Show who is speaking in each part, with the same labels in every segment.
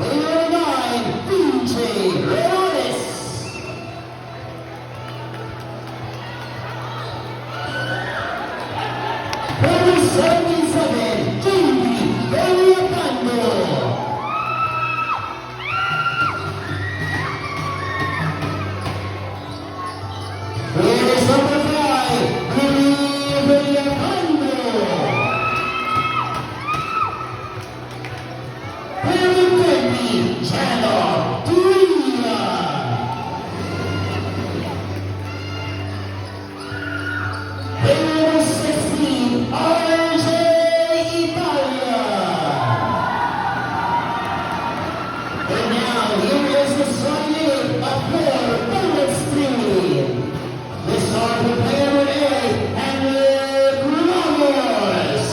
Speaker 1: Player 9, DJ Reales. Player 77, JB Beliacando. Player number 5, JB Beliacando. Player 20, Channel Turia. Player 16, RJ Italia. And now here is the starting of player Bullet Stream. The starting player with A, Henrik Ramos.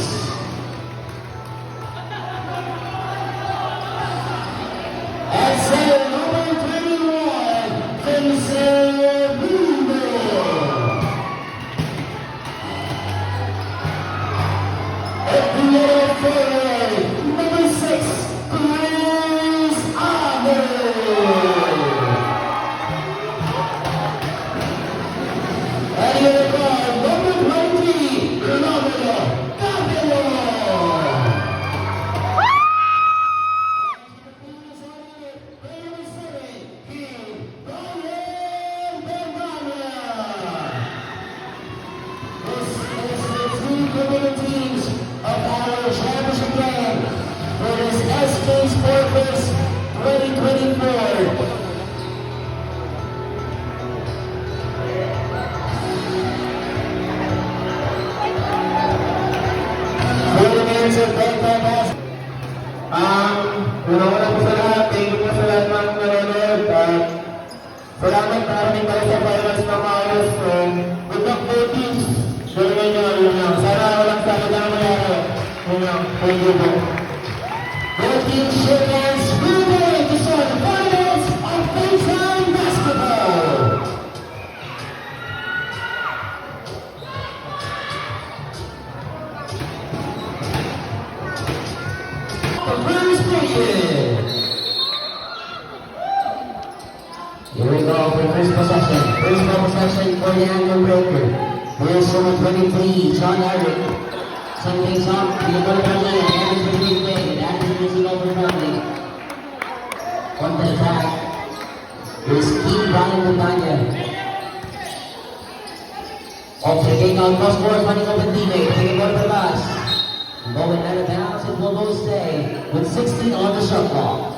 Speaker 1: At center number 21, Vincent Bruno. At the middle forward, number 6, Chris Abel. And in the guard, number 20, Romero Capello. Teams of our championship game for this SK Sportfest 2024. Una-una po sa lahat, thank you po sa lahat ng nanonood at salamat maraming tayo sa finals na maayos. So, good luck po teams. Galingan nyo, yun lang. Sana walang sakit na mangyari. Yun lang, thank you po. Both teams shake hands. We're going to start the finals of Baseline Basketball. The first period. Here we go for first possession. First possession for the Angle Breaker. Here's number 23, John Eric. Some things up, the ball family, and Eric with the big play. That is the over family. On the attack, here's Keith Brian Montagna. Off the kick out, cross court, running over teammate, taking one for pass. Going out of bounds, it will go stay with 16 on the shot clock.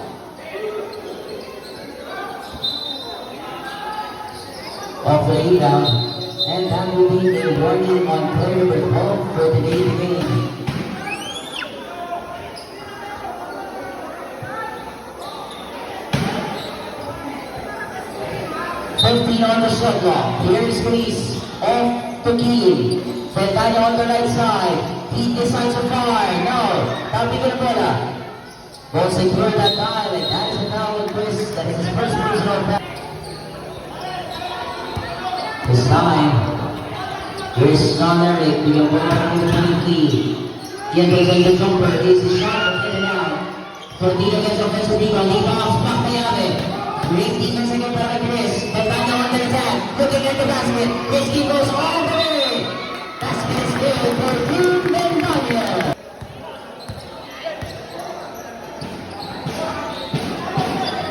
Speaker 1: Off the rebound, and that will be a warning on player number 12 for today's game. On the shot clock. Here is Greece off to Keane. Fentanya on the right side. He decides to fire. No. Tapping the bola. Goes secure that time. And that is a foul with Chris. That is his first personal foul. This time, here's John Eric. We can put it on the key. Yan taking the jumper. Is the shot in and out. Fortino against offensive rebound. Lead off. Back by Ave. Great defense again by Chris. Fentanya on the attack. Looking at the basket. His key goes all the way. Basket is good for Blue Fentanya.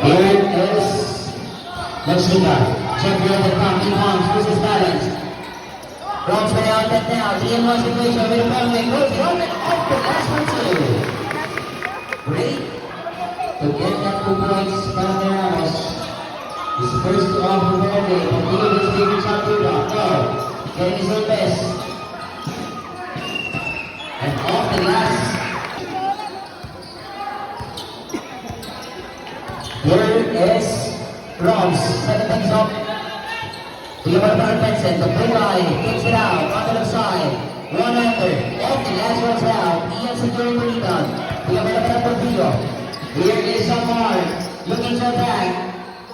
Speaker 1: Here is Mexica. Champion of the crowd. He comes. Loses balance. Rolls way out that now. Ian wants to play. With a runway. Goes the open. Open. Last one two. Great. To get that 2 points from the Ramos. His first off of the day. Continue his favorite shot to drop. No. Getting his own best. And off the glass. Here is Ross. Set things up. Leonard Benson, the big guy, kicks it out, on the left side. One under. Off the last one's out. Ian securing the rebound. Leonard Portillo. Here is Amar. Looking to attack.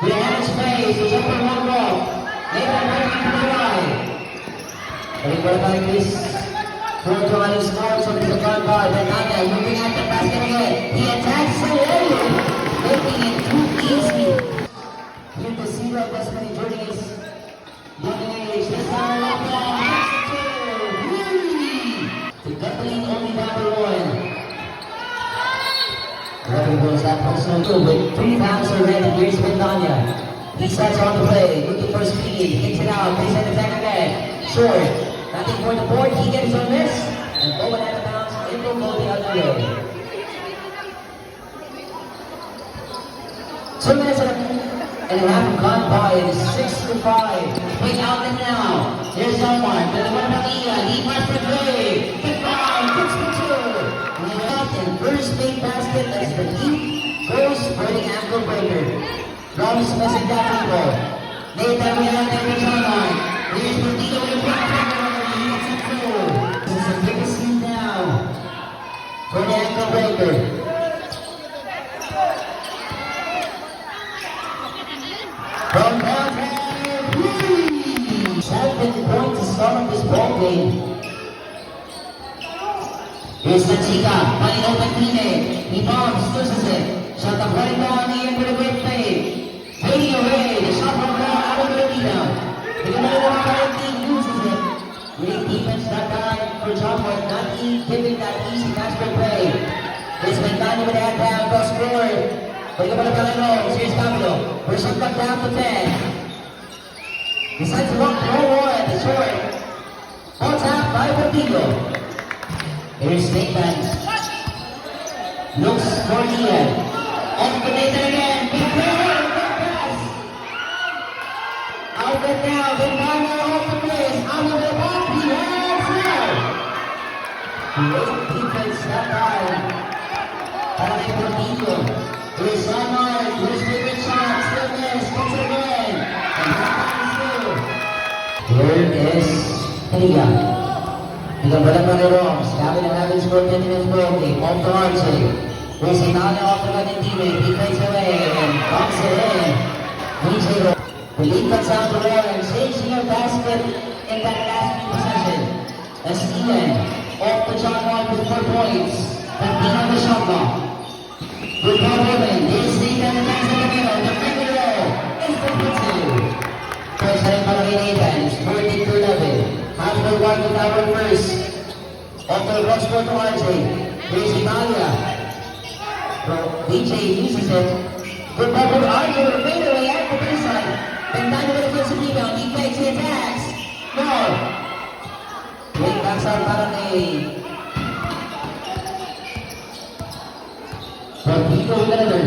Speaker 1: With a hand in space. He's open one block. Nathan working to the right. Record by Chris. Throw to Alice Scott. So it's a guard by Fentanya. Moving at the basket again. He attacks so early. with 3 pounds already. Here's Vindanya. He starts on the play, looking for speed, kicks it out, takes it attack again. Short, nothing for the board, he gets on this, and Bowen out of bounds, it will go the other way. 2 minutes and a half gone by, it is 6-5. Play out and now. Here's Omar, but what about Ian? He must for 3. Big foul, kicks for 2. We up in first big basket as the deep goes for the ankle breaker. Robbins missing that people. Nathan Wheeler, Nathan John. Here's Rodrigo with a block finger. He gets it through. This is the biggest lead now for the ankle breaker. From downtown, 7 points to start this ball game. Here's Manchica, running open Tine. He bombs, loses it. Shot the point on the end for the great play. Fading away, the shot from the ball out of the rebound. The Canadian team loses it. Great defense that time for John White, not giving that easy pass for play. Here's Ventana with that down, cross scored. Balik pa ng Palano, here's Camilo. First shot back down to 10. Decides to walk no more at the short. On top by Rodrigo. Here's Nathan. Looks for Ian. On to Nathan again. Big play. Outlet now. Ventana off the place. Out of the ball. He has now. Great defense that time. Para kay Rodrigo. Here's Simon. Here's David Shot. Still miss. Takes it again. And that is through. Here is Tiga. Tiga balik pa ni Roms. Sabi na natin score 10 minutes broken. Off to Archie. Here's Hinana off the right teammate. He takes away and box it in. DJ Roms. The lead cuts out the Warriors. Changing your basket in that last possession. As Ian off the John White with 4 points. And behind the shot clock. Good ball women. Here's Nathan and that's in the middle. The finger roll. It's the 2. First time para kay Nathan. 14-11. Halfway one with our first. Off the cross court to RJ. Here's Italia. DJ uses it. Good ball for RJ with a fadeaway at the baseline. Ventana with a first rebound. He fakes the attacks. No. Great backs out para kay Rodrigo with another.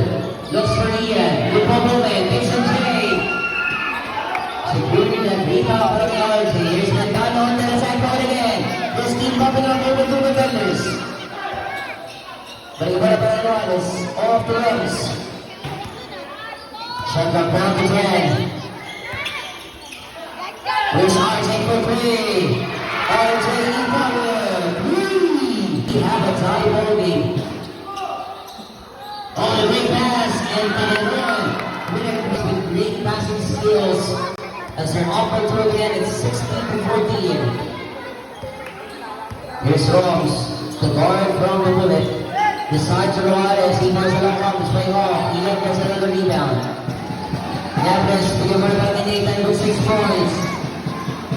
Speaker 1: Looks for Ian. Good ball movement. Takes some shade. Securing that rebound from the RJ. Here's Ventana on the attack out again. This team popping up over 2 defenders. But iba na para Robles. Off the ropes. Shot clock down to 10. Here's RJ for 3. RJ covered. We have a tie ball game. On the great pass and Panagron. Winners with great passing skills. As they're offered to again, it's 16-14. Here's Roms. The guard from the bullet. Decides to ride as he does not come to swing off. He gets another rebound. Neves, the giver of Nathan with 6 points.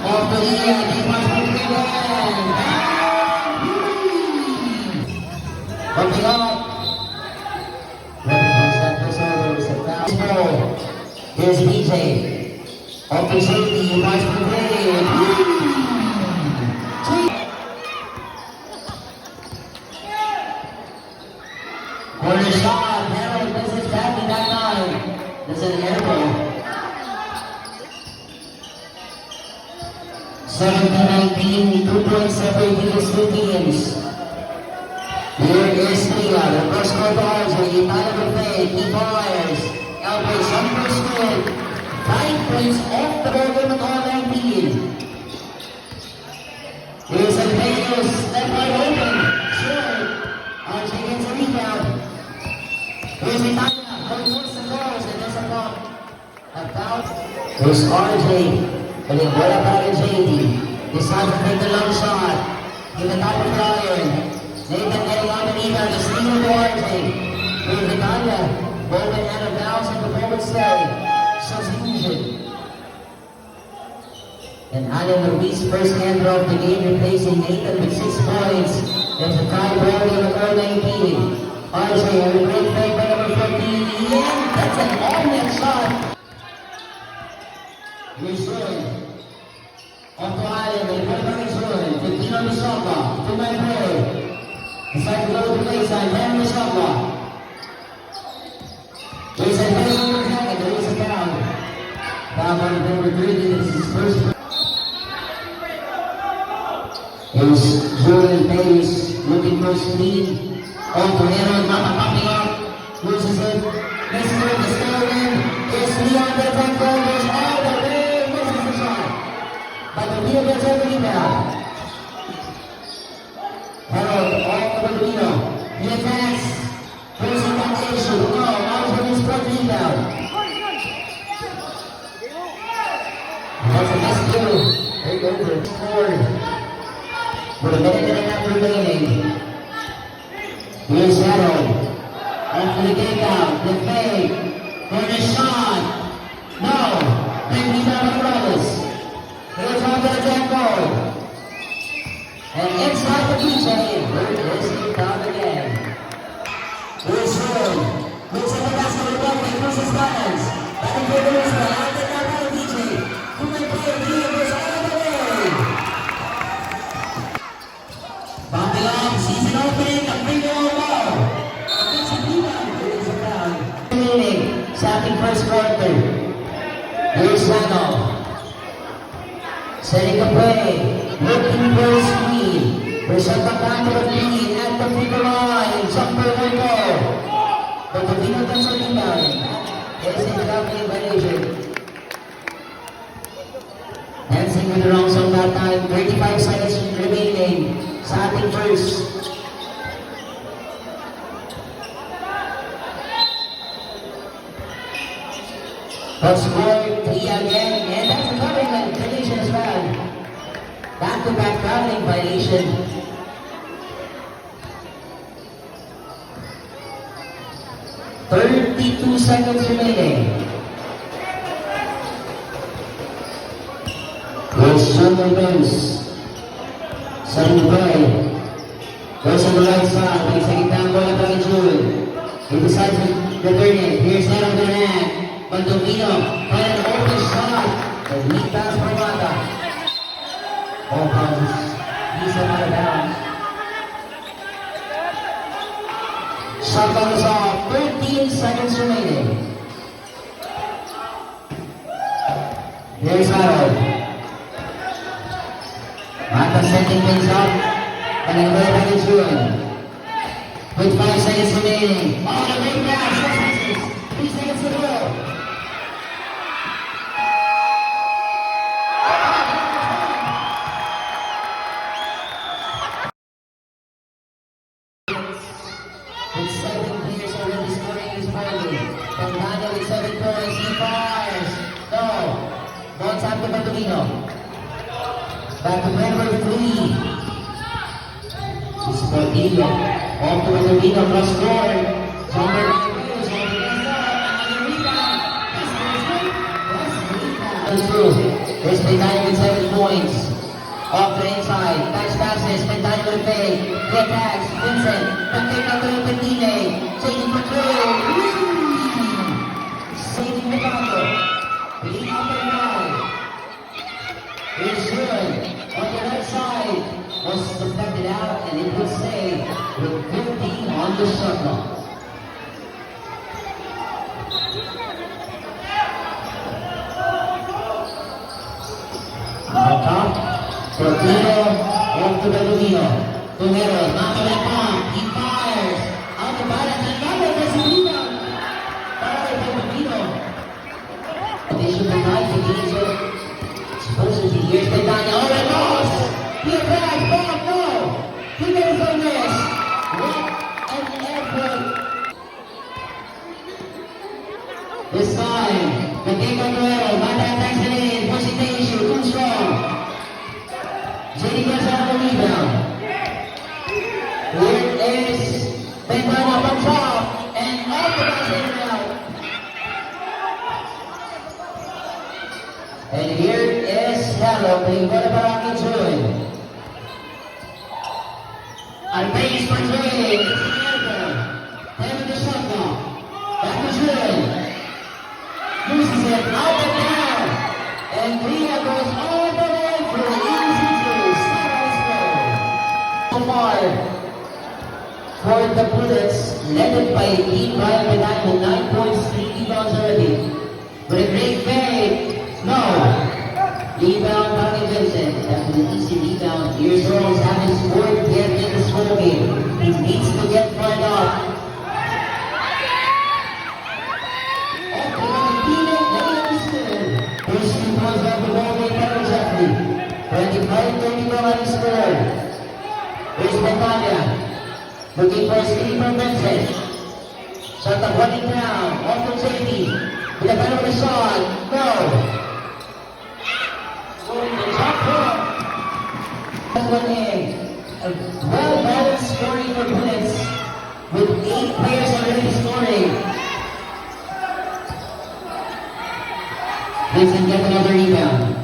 Speaker 1: Off the Ian, he must be again. Bumping up. Here's BJ. Off the safety, he must be played. Corner shot, Harold misses back in that line. There's an elbow. 17-19, 2 points separating these 2 teams. Here is Tia, the first court RJ, Italian with fade, he fires. Elbow, some first good. 5 points off the ball game at all 19. Here's Alveus, left wide open. Short. RJ gets a rebound. Here's Italia, going towards the goals, and there's a block. About. Here's RJ. But yung bola para kay JD. Decides to take the long shot. In the top of the iron. Nathan getting on the rebound. The steal to RJ. Here's Italia. Bowman out of bounds and the forward stay. Substitution. And Alan Ruiz first hand of the game replacing Nathan with 6 points. There's a tie ball game at all 19. RJ, a great fake by number 14. And that's an all-net shot. Here's Jordan. Off to Allen, they put it back to Jordan. 15 on the shot clock. 2 man play. Decides to go to the baseline. 10 on the shot clock. Jason Hayes on the second. There is a foul. Foul on number 3. This is his first. Here's Jordan Hayes looking for speed. On to Aaron. Mata popping up. Loses it. Misses it. The stolen. Here's Leon. That's on goal. Goes all the way. Misses the shot. But the wheel gets over the rebound. Harold off the Rodrigo. He attacks. Forcing that issue. No, Miles with his fourth rebound. That's a miscue. Take over. Forward. With a minute and a half remaining. Here's Harold. Off to the kick out. The fade. For the shot. No. Big rebound of Brothers. Here's on to the tempo. And inside the DJ. There is the foul again. Here's Jordan. Looks at the basket of the ball. He pushes buttons. Back and forth to Israel. Out there now by the DJ. Who may play a deal goes all the way. Bumping off. Season opening. A big old ball. Offensive rebound. There is a foul. Remaining. Stopping first quarter. Here's Sano. Setting a play, looking for a screen. There's a back of the at the free throw line. Jumper will go. But the Vino gets a rebound. There's a traveling violation. Dancing with the wrong zone that time. 35 seconds remaining. Starting first. Let's score 3 again, and that's a traveling violation as well. Back-to-back traveling violation. "32 seconds remaining. Here's Chandler Burns. Setting the play. Goes on the right side. He's taking down ball by June. He decides to return it. Here's Aaron Durant. Bandovino, by an open shot. The lead pass for Mata. Ball bounces. He's out of bounds. Shot clock is off. 13 seconds remaining. Here's Harold. Mata setting things up. And then go back to June. With 5 seconds remaining. Oh, the big pass. 3 seconds to go. With 7 players already scoring this party. Pagmano with 7 points. He fires. No. Bounce up to Bandovino. Back to number 3. This is Portillo. Off to Bandovino. Cross court. Number 9 goes. Another rebound. That's true. There's Pagmano with 7 points. Off the inside, nice passes, Pagmano with the fake, the attacks, Vincent, pag-take out to Petine, saving for Trey, saving Pagmano, leading up and down. Here's Jordan, on the right side, was deflected out and it will stay with 15 on the shot clock. On top. Portillo, off to Bandovino. Tumero, not to the pump. He fires. Out the balance. Another gets a rebound. Para kay Bandovino. They should be tied to Gizo. Supposedly, here's Pagmano. Oh, it goes! He attacks. Back, no! He goes from this. What an effort. This time, the game control. Mata attacks the lane. Pushing the issue. Too strong. JD gets out the rebound. Here is Pagmano up top and all the basket out. And here is Harold playing Guadabaraki June. And base for Trey. It's the is out and down. And Villa goes all the way for the easy two. So far, for the Bullets, led by Team Brian Benigno, 9 points, 3 rebounds already. With a great fade, no. Rebound, Tony Vincent. After the easy rebound, here's Rose, having scored yet in the score game. He needs to get fired up. First 2 points off the ball game by Jeffrey. 25-31 on the score. Here's Montana. Looking for a screen from Vincent. Shot up running down. Off to safety. With a better shot. No. Going to top four. That's one in. A well-balanced scoring for Bullets. With 8 players already scoring. Vincent gets another rebound.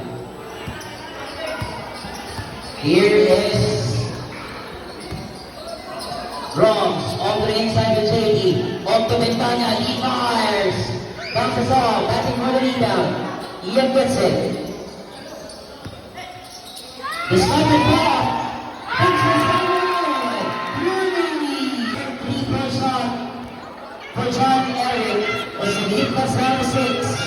Speaker 1: Here is Roms, on to the inside with JD. On to Ventana, he fires. Bounces off, passing for the rebound. Ian gets it. The sniper block. Thanks for scoring. Three-point shot for John Eric. Was an 8+6.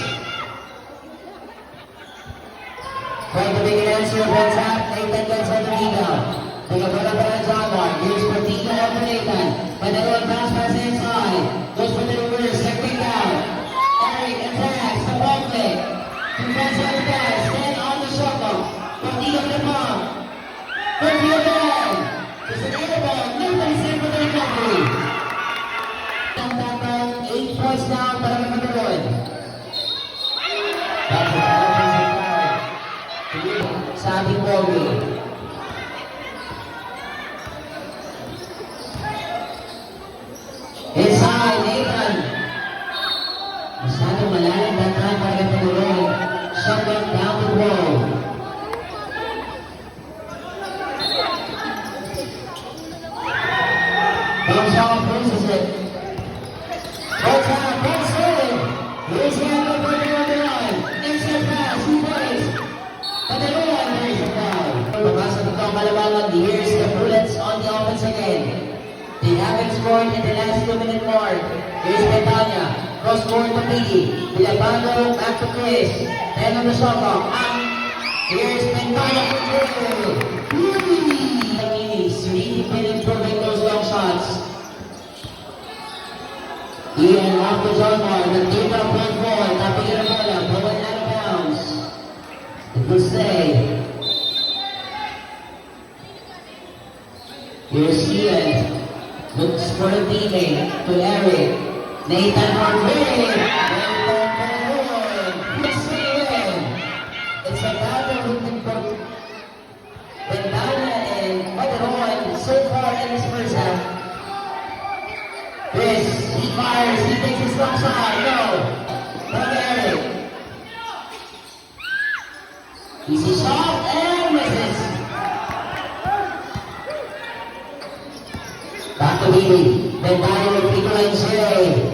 Speaker 1: Trying to make an answer of what's happening. Nathan gets on the rebound. Take a better by John Mark. Here's Martino on to Nathan. Panero bounce pass inside. Goes for the reverse. Second down. Eric attacks. The ball flick. Defense on the pass. Then on the shuttle. Martino to the bomb. Martino again. There's an air ball. Nobody's in for the recovery. Down. 8 points down para Magaroon. That's a sa ating ball game. Inside, Nathan. Masyadong malalim that time para kay Magaroon. Shotgun down the road. Comes off, loses it. Goes out, goes in. Here's the angle for the other line. Inside pass, 2 points. Magaroon, there's the foul. Pagpasok ito ang kalabangan. Here's the Bullets on the offense again. They haven't scored in the last 2-minute mark. Here's Betania. Cross court to Piggy. Villalpando, back to Chris. Then on the shot clock. Here's Betania for Drew. He's really been improving those long shots. Ian off to John Mark. The deep up one ball. Tapping in the bola. Blowing out of bounds. It will stay. Here's Ian. Looks for a teammate to Eric. Nathan for three. It's a battle between Ventana and Magaroon so far in this first half. Chris, he fires, he takes his long shot. No. From Eric. Easy shot and misses. Back to Billy. Ventana with Pico and Shay.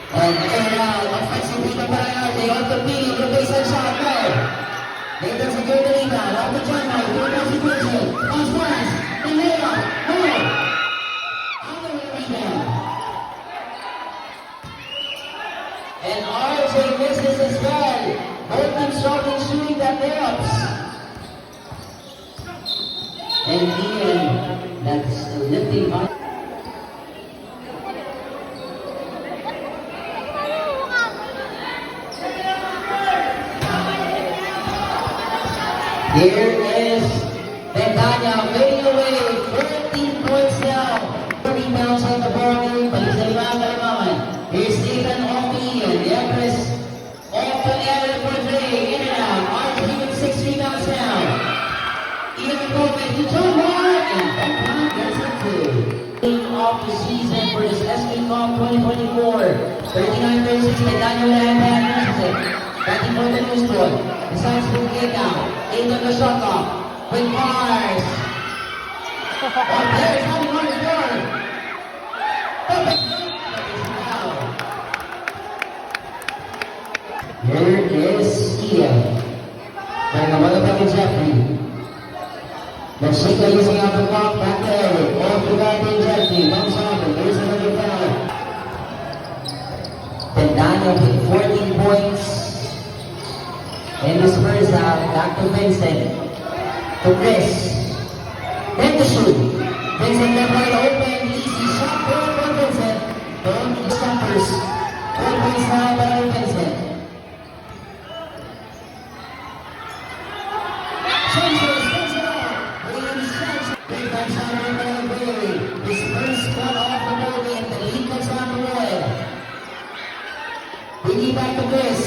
Speaker 1: And out. Offensive Pico para they on to Billy. The baseline shot. No. Nathan secured the rebound. Off to John Mark. Good contribution. On flash. The layup. No. On the rebound. And RJ misses as well. Both teams struggling shooting their layups. And Ian, that's a lifting high. Here is Ventana fading away, 14 points now. 30 pounds on the ball game, balik sa kalimangan. Here's Nathan off to Ian, the Empress off to Eric for three, in and out. RJ with 6 rebounds now. Ian Gomez to John Mark, and Ventana gets it too. Off the season for this SK Cup 2024. 39-36, Ventana with a hand versus it. Batting for the loose ball. Decides to get down. Into the shot clock. With Mars. One player is coming on the board. Here is Ian. Then the mother back is Jeffrey. The Shika using out the clock, back to Eric. Off the back in Jeffrey. Comes off and there's another foul. Then Daniel with 14 points. In the Spurs half, back to Vincent. To Chris. Then the shoot. Vincent left wide open. Easy shot for Vincent. Don't stoppers. 4 points now by Vincent. Bringing back the miss.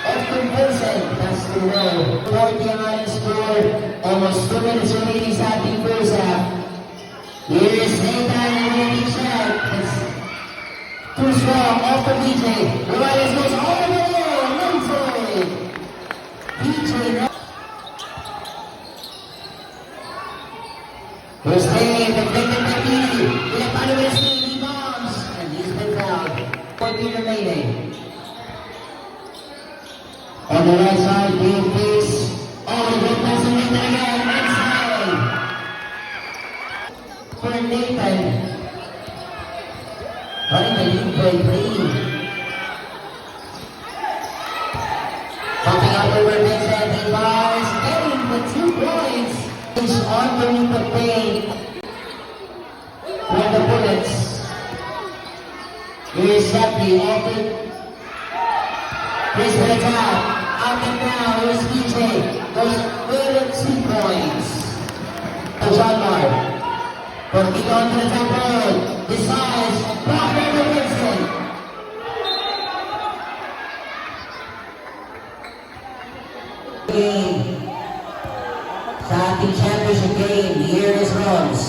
Speaker 1: Austin Vincent has to roll. 40 on score. Almost 2 minutes remaining sa ating first half. Here is Nathan and Randy Chad. It's too strong off the DJ. Morales goes all the way. Lindsay. DJ. Here's Dave. Deflected by Didi. Pinapano with Stevie bombs. And he's been fouled. 40 remaining. On the right side, Dave face. Oh, the good pass and Nathan again. Inside. For Nathan. Running the lead by 3. Popping up over Vincent. He fouls. Getting the 2 points. He's underneath the paint. For the Bullets. Here's Jeffrey. Off the Chris Red's out. Out and down. Here's PJ. Goes with 2 points. To John Mark. Working on to the top road. Decides. Blocked by Wilson. Game. Sa ating championship game. Here is Rose.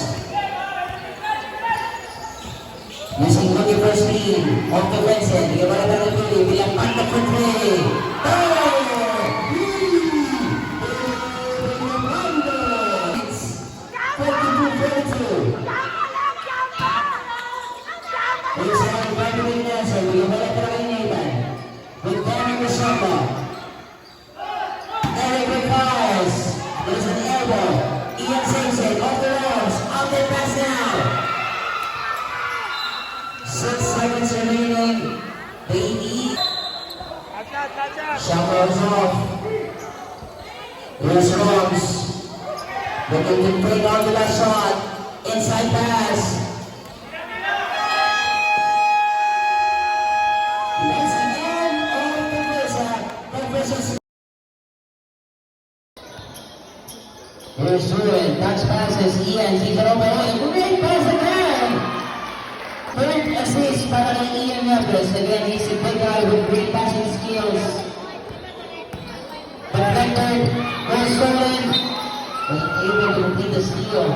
Speaker 1: Using looking for speed. Off the Vincent. Bigyan mo na ba ng tuloy. Bilang panta for 3. Eric recalls. There's an elbow. Ian saves it. Off the ropes. Out there pass now. 6 seconds remaining. Baby. Showers off. Here's Roms. Looking to bring on the last shot. Inside pass. Once again, all the pressure. Here's Ruin. Touch passes. Ian sees it over. Great pass again. Third assist para kay Ian Neves. Again, he's a big guy with great passing skills. Deflected. Goal stolen. Was able to complete the steal.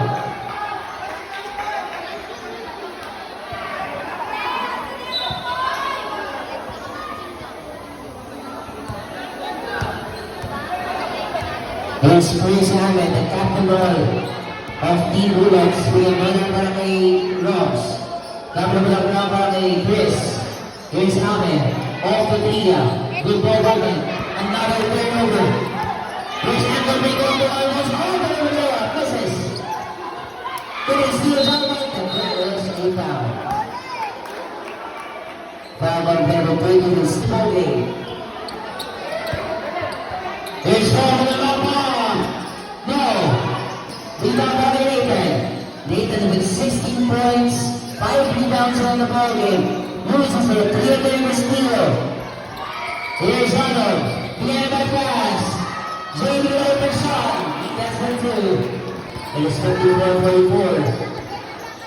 Speaker 1: Here's Chris Hammond, the captain role of Team Bullets. Pinamayan para kay Robs. Captain role para kay Chris. Here's Hammond, off the Tia. Good ball movement. Another turnover. Chris Hammond may go to almost all the way there. Misses. It is steal on right and there is a foul. Foul on number 20 is Smokey. Here's foul on the long ball. No. Rebound by Nathan. Nathan with 16 points, 5 rebounds on the ball game. Loses it, 3 steal. Here's Arnold. Behind by pass. JB open shot. That's the 2. It is 54-44.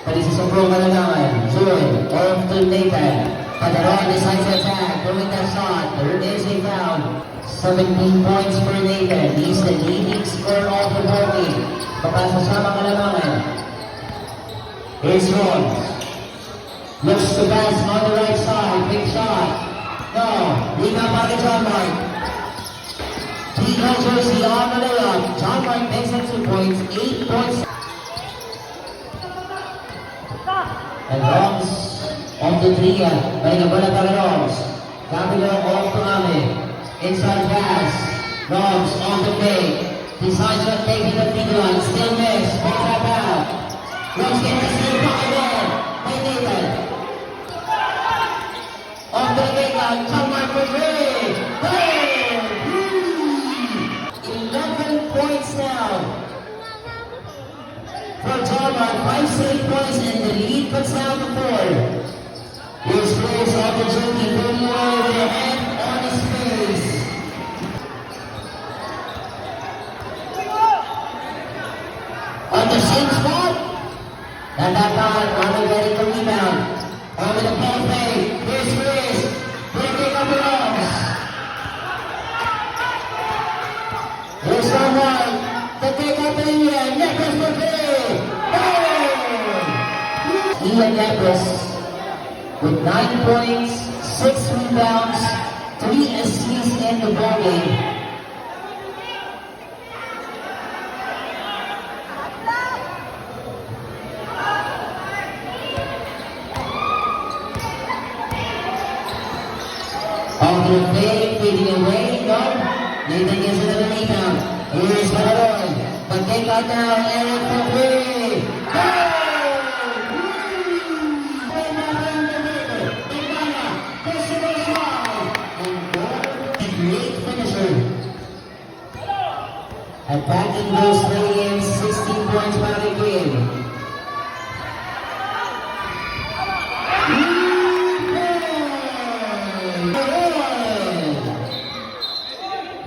Speaker 1: But this is a pro naman. Joy. Off to Nathan. Padaron decides to attack. Throwing that shot. There is a foul. 17 points for Nathan. He's the leading scorer of the ball game. Papasa sa mga kalamangan. Here's Ron. Looks to pass on the right side. Big shot. No. Rebound by John Mark. Tino jersey on the layup. John Mark makes it 2 points. 8 points. And Roms on the 3. Balik ang bola para Roms. Camilo off to Ame. Inside pass. Robs on the fake. Decides on taking the big one. Still miss. Ball back out. Robs gets the same back again. By Nathan. Off the big one. Come on for three. Boom! 11 points now. For Tallman, 5 straight points and the lead cuts down to 4. Here's Chris opportunity for more with a hand on his face. On the same spot. And that time, Arnold getting the rebound. Over the ball fake. Here's Chris. Breaking up the runs. Here's someone. The take up the Ian. Necklace for three. Boom! Ian Necklace with 9 points, 6 rebounds, 3 assists in the ballgame. Onto the fade, fading away, no. Nathan gets another rebound. Here's Malaroy. But take out now, Eric for three. Goal! Great finisher. Attacking those Canadians, 16 points by the game.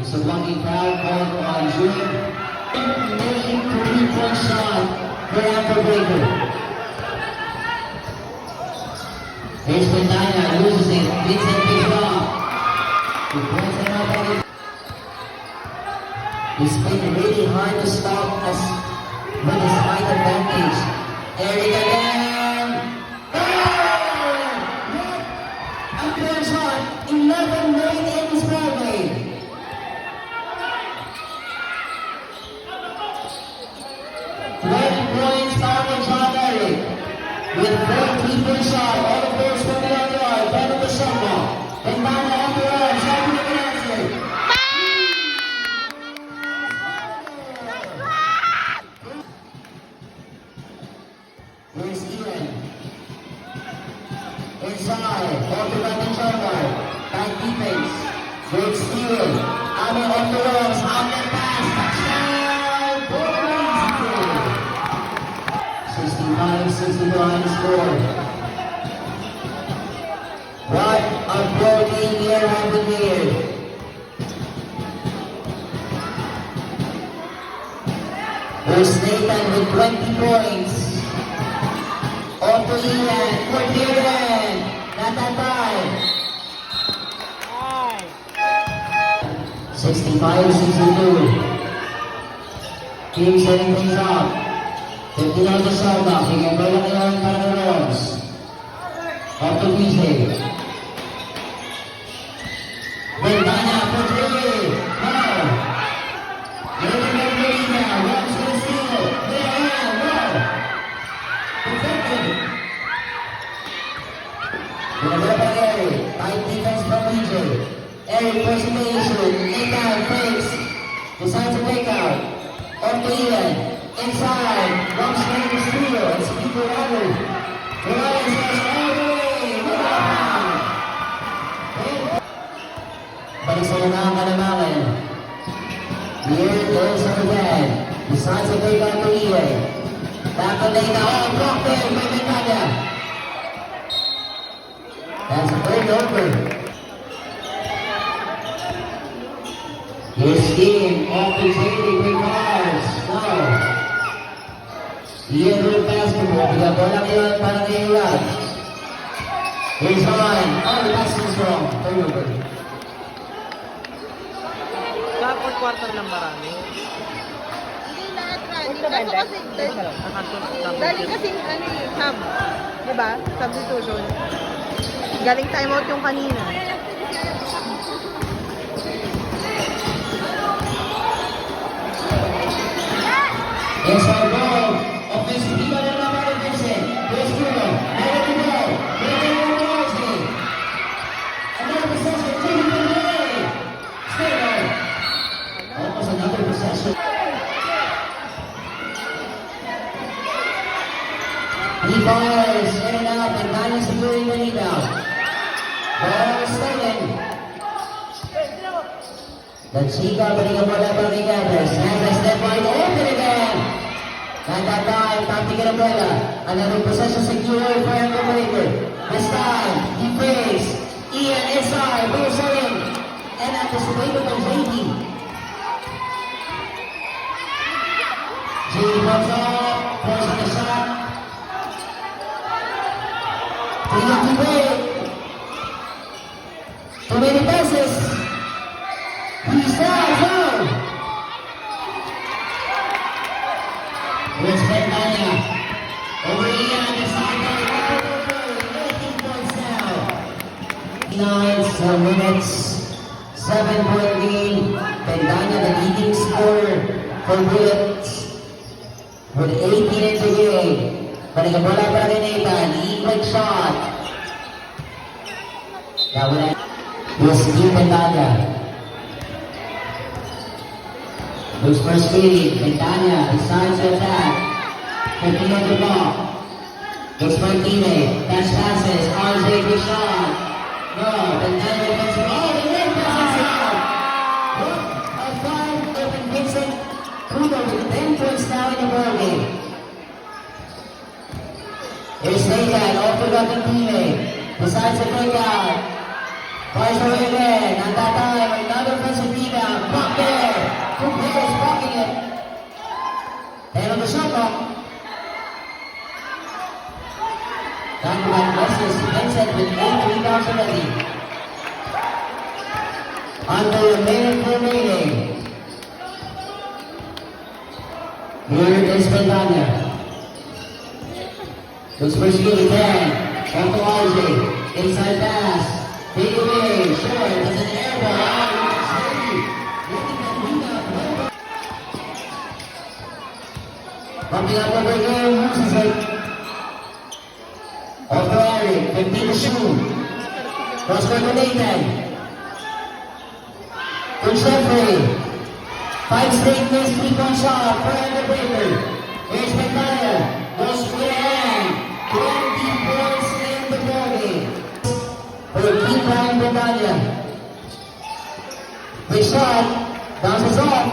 Speaker 1: It's a lucky foul called on June. Making 3-point shot for Amber Baker. Here's Medina, loses it. Vincent picks it off. It's been really hard to stop us with his height advantage. Eric again! Oh! A clear shot, 11 made in this ball game. Points out of John Eric. With 4 3-point shot, all of those from the other yard, down to the shot block. And down the other yard, shot to the answer. Here's Ian. Inside, off the right and shoulder. Back defense. Great steal. Amin off the walls, out and pass. Touchdown! 65-61 score. What a pro game year of the year. Here's Nathan with 20 points. Off to Ian, for Darren. Not that time. 65-62. Team setting things up. 15 on the shot up. He can bring up the line para the Rams. Off to BJ. Ventana for three. No. Getting the lead now. Rams will steal. There, no. Protected. Gonna by Eric. Tight defense from BJ. Eric presentation. Nathan fakes. Decides to take out. Off to Ian. Inside. Rams trying to steal. It's Peter Robert. Reliance goes all the way. Balik sa mga kanamakan. Here goes on again. Decides to take out to Ian. Back to Nathan. Oh, block there. May Ventana. That's a great over. Here's Steve off to Zayden with cars. No. Ian with basketball. Bola ngayon para kay Ian. Here's Ryan. Oh, the basketball's wrong. Turnover.
Speaker 2: Dapat quarter lang marami.
Speaker 3: Hindi lahat running. Kaso kasi, galing kasi sub. Diba? Substitution. Galing timeout yung kanina.
Speaker 1: Yes, our ball. Offensive rebound na naman ng Vincent. Here's Bruno. Out of the ball. Breaking on Walsley. Another possession. Taking the way. The Chica putting a bola from together. Snaps a step wide open again. At that time, tapping it umbrella. Another possession secure for Underbreaker. This time, he fakes. Ian inside, moves her in. And anticipated by JD. JD comes off, forcing the shot. Clean up the break. Too many passes. He's down, down. Here's Pentania. Over Ian on the sideline. 18 points now. 9 minutes. 7-point lead. Pentania, the leading scorer for Bullets. With 8 minutes a game. Balik ang bola para kay Nathan. Quick shot. Here's Steve Pentania. Looks for speed. Pentania decides to attack. 50 on the ball. Looks for a teammate. Catch passes. RJ big shot. No. Pentania gets it. Oh, the red passes out. What a five. Open Vincent Kudo with 10 points now in the ball game. Here's Nathan. All forgotten teammate. Decides to break out. Fires away again. At that time, another offensive rebound. Block there. Two players blocking it. And on the shot clock. Back-to-back losses. Vincent with 8 rebounds already. Under a minute remaining. Here is Pentania. Looks for skill again. Off to RJ. Inside pass. Big away. Short. It's an air ball. Bumping up over here, loses it. Off to Eric, 15 to shoot. Cross court to Nathan. To Jeffrey. 5 straight missed 3-point shot for Underbreaker. Here's Pentania. Goes to the hand. 20 points in the ballgame. For a key time, Pentania. Big shot. Bounces off.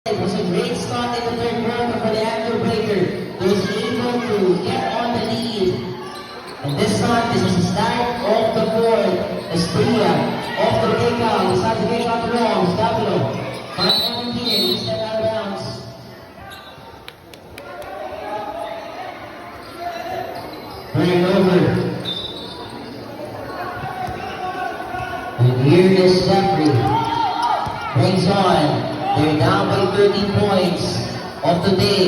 Speaker 1: It was a great start in the third quarter for the Underbreaker. He was able to get on the lead. And this time, this is the start of the fourth. Estrella off the takeout. Decides to take out the wrong. Stabilo. 5-17. He stepped out of bounds. Turning over. And here is Jeffrey. Brings on. They're down by 13 points of the day.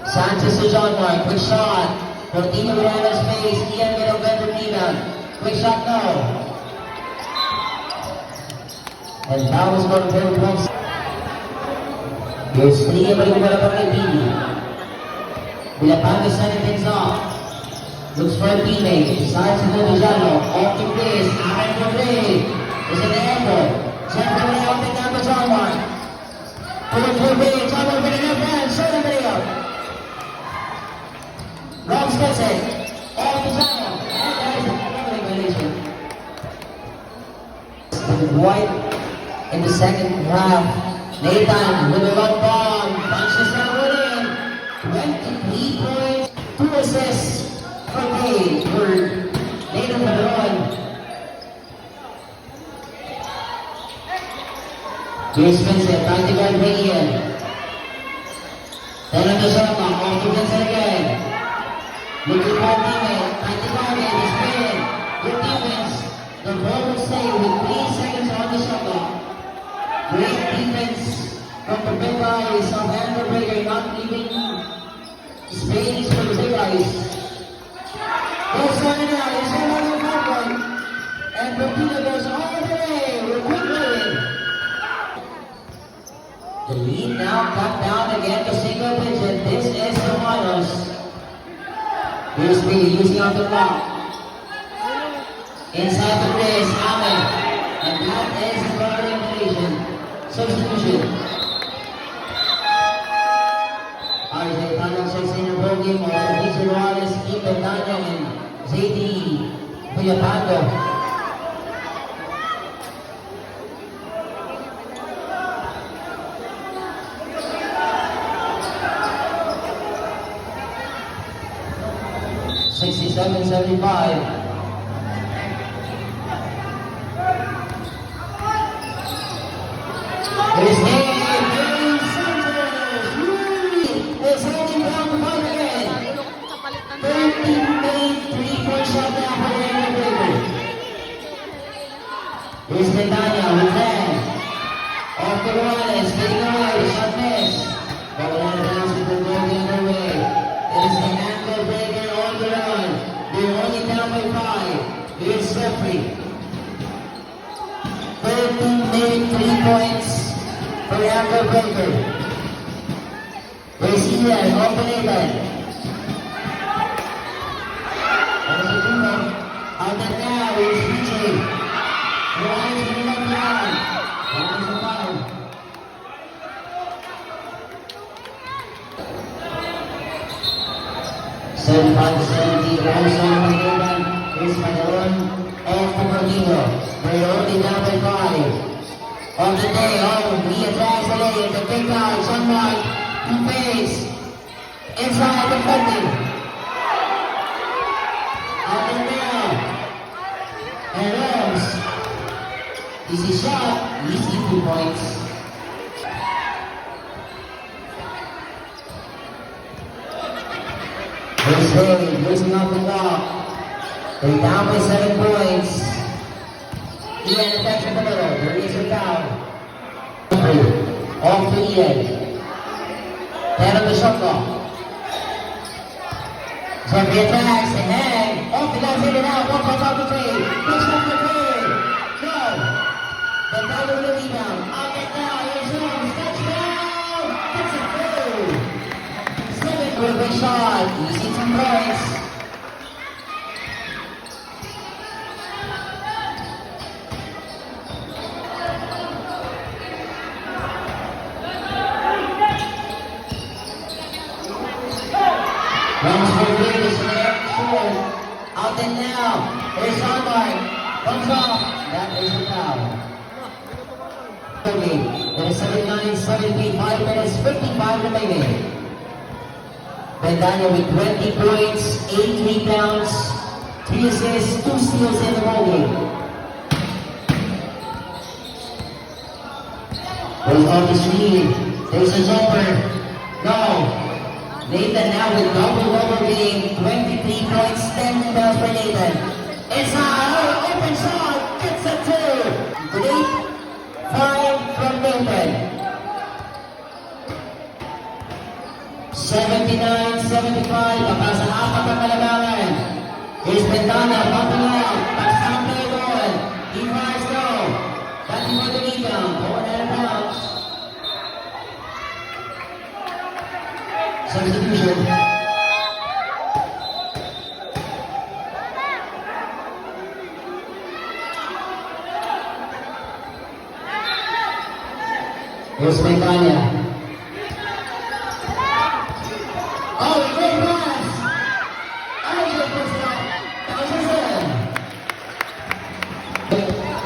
Speaker 1: Sanchez to John Mark. Quick shot. Cortino Rana's face. Ian get a better rebound. Quick shot now. And that was going to be points. Here's 3 balik ko pala kay Billy. Bilapang is setting things off. Looks for a teammate. Decides to go to Jalo. Off the place. Aaron Rodriguez is in the airport. Jeffrey out the down to John Mark. Full big, John Mark with an man. Show somebody up. Robs gets it. Off the Jalo. And that is a lovely violation. White in the second half. Nathan with a long bomb. Punches that one in. 23 points. 2 assists for Dave. For Nathan Padron. Here's Vincent, trying to guard Ian. Then on the shot clock, off to Vincent again. Looking for a teammate, trying to guard it, he's in. Good defense. The ball will stay with 3 seconds on the shot clock. Great defense from the big guys of Underbreaker, not leaving space for the big guys. Goes on and out, he's on the front one. And Cortina goes all the way with quick going. The lead now cut down again to single digit. This is Romanos. Here's Billy using out the clock. Inside the race, Ahmed. And that is his guard inflation. Substitution. RJ Tanong checks in the ball game. Also, Victor Wallace, Keith Daniel, and JD Kuya Pando. $67.75. Here's Dave Santos. It's holding down the fight again.
Speaker 3: Sa palit ng
Speaker 1: 13-3 shot down for Raymond Baker. Here's Netanya with 10. Off the Morales, getting away, shot miss. But one bounce with the ball the other way. It is the ankle breaker on the run. They're only down by 5. Here's Jeffrey. 13 3 points for the ankle breaker. Here's Ian, off the Nathan. Out and now is DJ. Rise to the left line. Rise to 5. Seventy-five to 70. Rise on Manila. Here's Padron. Off to Cordino. They're only down by 5. On the day, he attacks the lane. The big guy, Sunlight, who pays. Inside defending. Out and now. And Rose. Easy shot. Easy 2 points. Here's Haley losing off the block. They're down by 7 points. Ian attacks the middle. There is a foul. Off to Ian. 10 on the shot clock. Jeffrey attacks and hang. Off the guys in and out. 1 point off the trade. Push off the trade. No. The down with the rebound. Out and now. Here's Jones. Touchdown. Gets it through. 7 with a big shot. Easy 2 points. Runs for Davis there. Short. Out and now. Here's Hallmark. Comes off. That is a foul. It is 79-17. 5 minutes, 55 remaining. Vendanya with 20 points, 8 rebounds, 3 assists, 2 steals in the ball game. Goes off the screen. There's a jumper. No. Nathan now with double game, 23 points, 10 rebounds for Nathan. It's a open shot, gets a 2. Great 5 from Nathan. 79-75, kapag sa apat ang kalabangan. Here's Ventana, bumping out, pass play ball. He fires no. Batting for the rebound, going out of bounds. Substitution. Here's Ventana. Oh, great pass! Angel puts it up.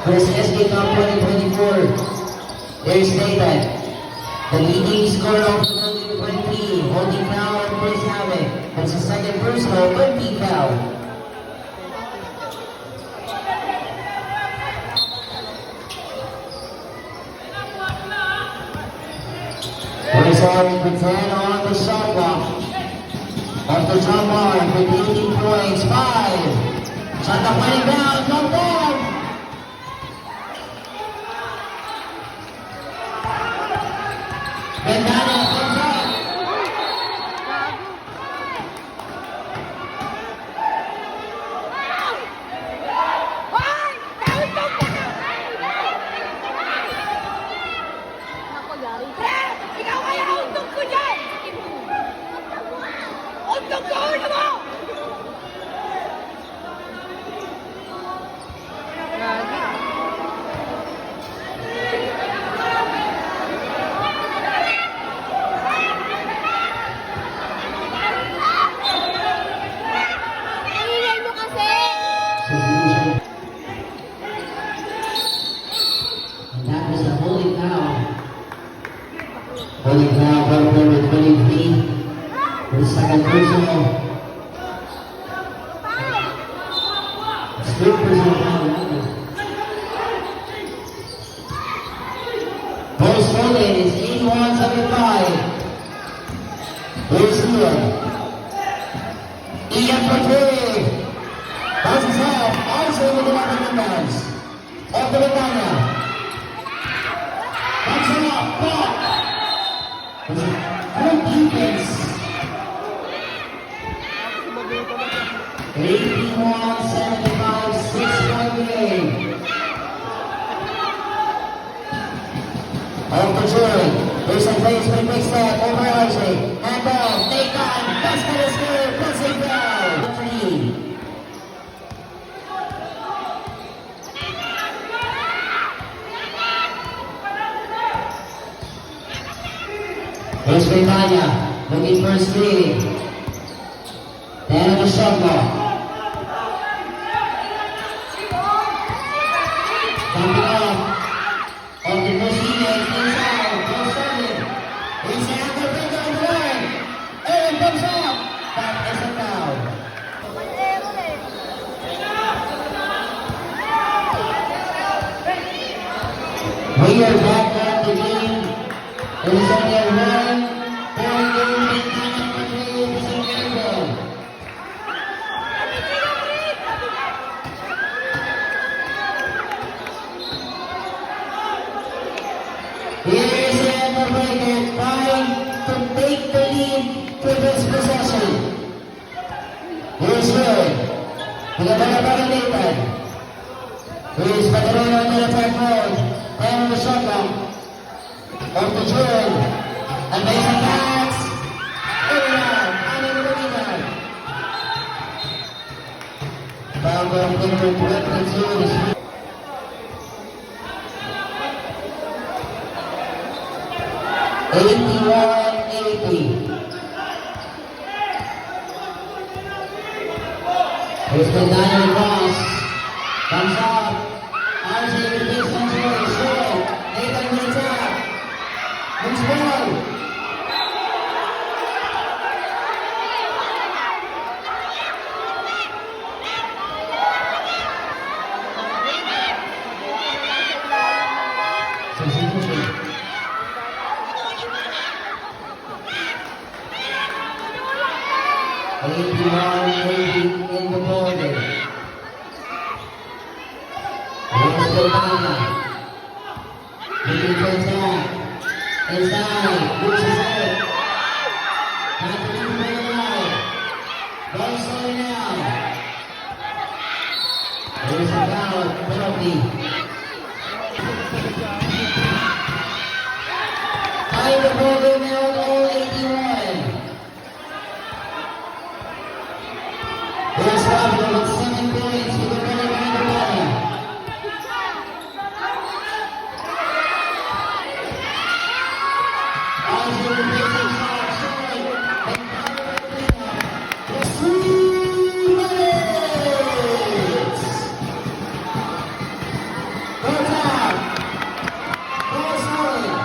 Speaker 1: First SK Cup 2024. There's Nathan. The leading scorer of the 20, holding foul on Chris Havoc. That's the second personal 20 foul. Chris Havoc with 10 on the shot clock. Off the jump line with 18 points, 5. Shot clock running down, jump down. Ventana comes up.
Speaker 3: Ako, yari. Ikaw kaya untog ko dyan! Untog ko! Ulo mo!
Speaker 1: Most voted is 81-75. Here's Ian. Ian for three. Bounces off. Also with the left rebounds. Off the Latanya. Bounces off. Block. Good defense. 81-75. 6-point game. Off the turn. There's some plays for the quick step over Archie. Hand ball. Take on. Basket is good. Pressing down. Three. Here's Ritanya. Looking for a screen. Then on the shot block. Jumping off. On the Mosquitoes inside. Goal started. Inside the finger on the line. Aaron comes up. That is a foul. We are back at the game. It is only a 1-point game. Ritanya for three. This is Aaron. Here's the breaker trying to take the lead to this possession. Here's Ray. Pinabalabaran Nathan. Here's Patarino on the attack mode. 10 on the shot clock. Off the turn. And Mason Max. Everyone. Adding the rebound. Foul goal number 22. 81-80. Here's the Daniel Ross. Comes up. RJ with the control. Short. Nathan with the tap. Moves ball. Substitution. 81-80 in the border. Here's Latanya. Looking for attack. Inside. Loses it. Not to leave for the line. Ball slowing down. Here's the foul. Penalty. Tying the border now at all 81. Here's Fabio with 7 points for the running back of Latanya. RJ with the basic shot. Short. And just 3 minutes. Goal down. Ball slowing.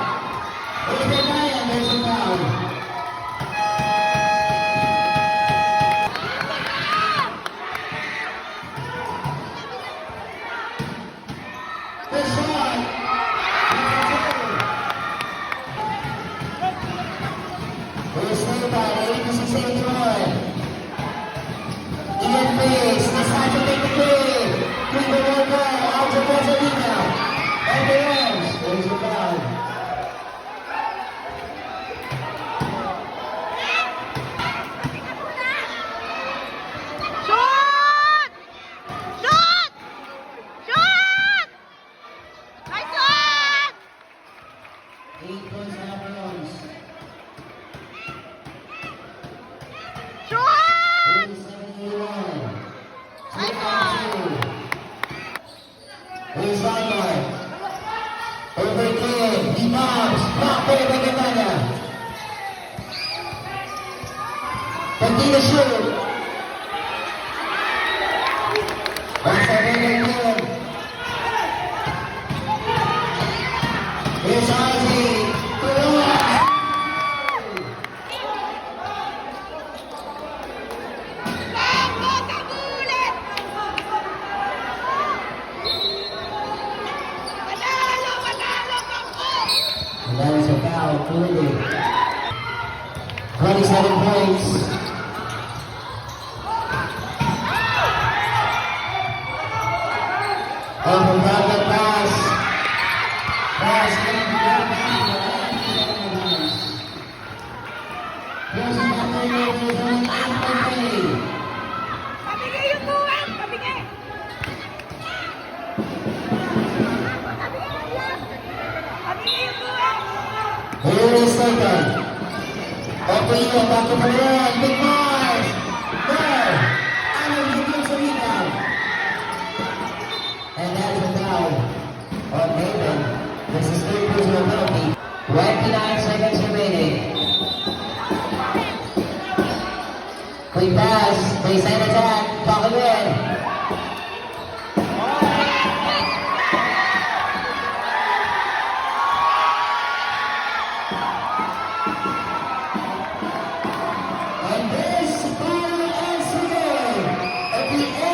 Speaker 1: Here's Latanya. There's a foul. Good shot. Here's Nathan, 86-81. Ian Biggs decides to take the lead. 3-1 goal. Out to Rosalina. And the Rams. There's the foul.
Speaker 3: Shot! Shot! Shot! Nice one!
Speaker 1: 8 points now for Rams.
Speaker 3: Shot!
Speaker 1: 87-81.
Speaker 3: Nice one!
Speaker 1: Here's Lionel. Over King. He bombs. Blocked there by Latanya. Continue to shoot. That's a very good game. Here's Ozzy. And that is a foul, clearly. 27 points. Open target pass. Pass in the Here's another number going after me.
Speaker 3: Pabigay yung tuwan! Pabigay! Pabigay yung tuwan!
Speaker 1: Here is taken. Opeino, back to the line. Big Mars. There. Allen begins the rebound. And that's a foul on Maven. This is third personal penalty. 29 seconds remaining. Quick pass. Baseline attack. Talk again. And this final answer at the end.